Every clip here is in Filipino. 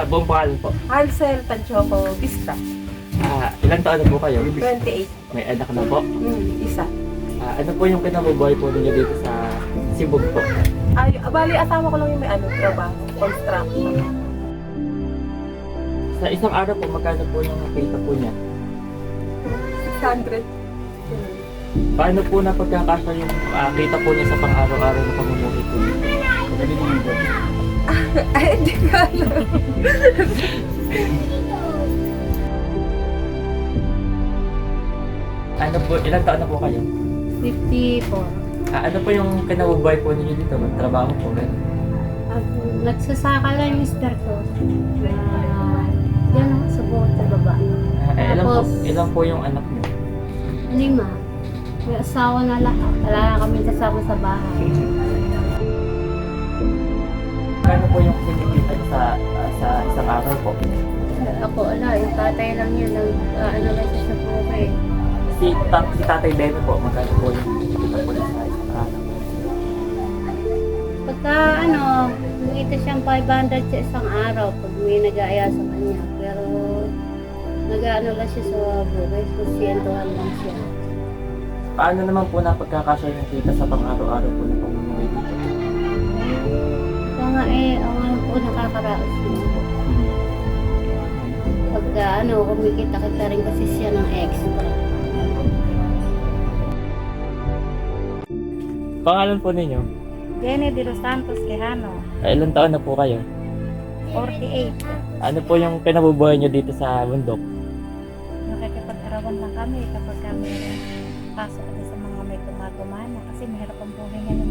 Buong pangalan po. Hansel Tanchoco Vista. Ilang taon na po kayo? 28. May anak na po. Isa. Ano po yung kinabubuhay po ninyo dito sa Sibug po? Bali, asawa ko lang yung may trabaho. Construction. Sa isang araw po, magkano po yung kita po niya? 600. Paano po na pagkakasya yung kita po niya sa pang-araw-araw na pamumuhay po niya? Ay, hindi ko alam. Ano po, ilang taon na po kayo? 54. Ano po yung kinabubuhay po ninyo dito? Magtrabaho po rin? Nagsasaka lang yung mister ko. Yan ako sa buong sa baba. Ilan po yung anak niyo? 5. May asawa na lahat. Wala na kami kasama sa bahay. Kano po yung kinikita niyo sa isang araw po? Ako, yung tatay lang yun. Ano lang siya sa buhay. Si Tatay Benny po, magkano po yung kinikita po niya sa isang araw? Pagka kumita siyang 500 sa isang araw pag may nag-aaya sa kanya. Pero nag-ano lang siya sa buhay. Susyentuhan lang siya. Paano naman po napagkakasya yung kita sa pang-araw-araw po na pamumuhay dito? Ito nga ang po nakakaraos mo. Pagka kumikita-kita rin kasi siya ng extra. Pangalan po ninyo? Jenny de los Santos Quijano, Ilang taon na po kayo? 48. Ano po yung kinabubuhay niyo dito sa bundok? Nakikipag-arawan lang kami kapag kami pasok kami sa mga may tumatumana kasi mahirap ang buhay ngayon.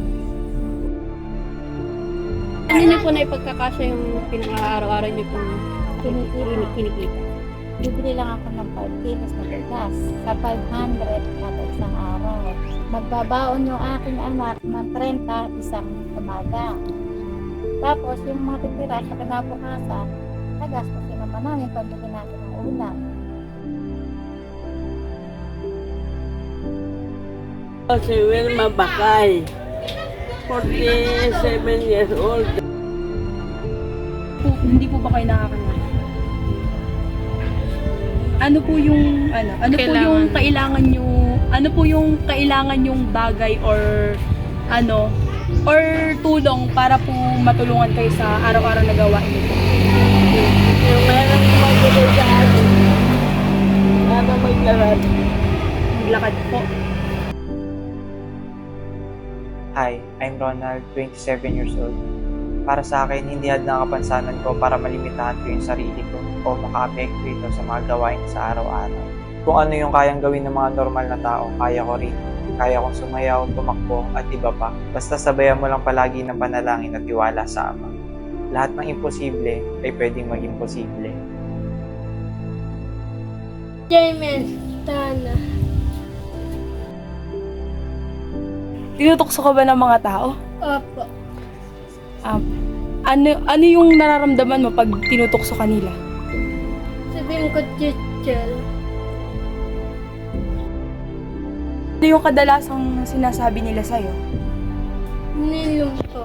Ano niyo po na ipagkakasya yung pinang-araw-araw niyo pong kinikita? Bibili lang ako ng 5 kilos na bigas sa 500 kada isang araw. Magbabaon yung aking anak ng 30 isang umaga. Tapos yung mga titira sa kinabukasan, nagastosin naman namin pambili natin ng ulam. Si Wilma Bakay, 47 years old. Hindi po ba kayo nakakanawa? Ano po yung kailangan yung bagay or tulong para po matulungan kayo sa araw-araw na gawain niyo? Yung meron magbili sa akin. Ano maglalad? Maglakad po. Hi, I'm Ronald, 27 years old. Para sa akin, hindi had ng kapansanan ko para malimitahan ko yung sarili ko o maka-apekto ito sa mga gawain sa araw-araw. Kung ano yung kayang gawin ng mga normal na tao, kaya ko rin. Kaya kong sumayaw, tumakbo at iba pa. Basta sabayan mo lang palagi ng panalangin at tiwala sa Ama. Lahat ng imposible ay pwedeng maging posible. James, Tana. Tinutokso ka ba ng mga tao? Opo. Ano yung nararamdaman mo pag tinutokso kanila? Sabihin ko, Chichel. Ano yung kadalasang sinasabi nila sa'yo? Nilong po.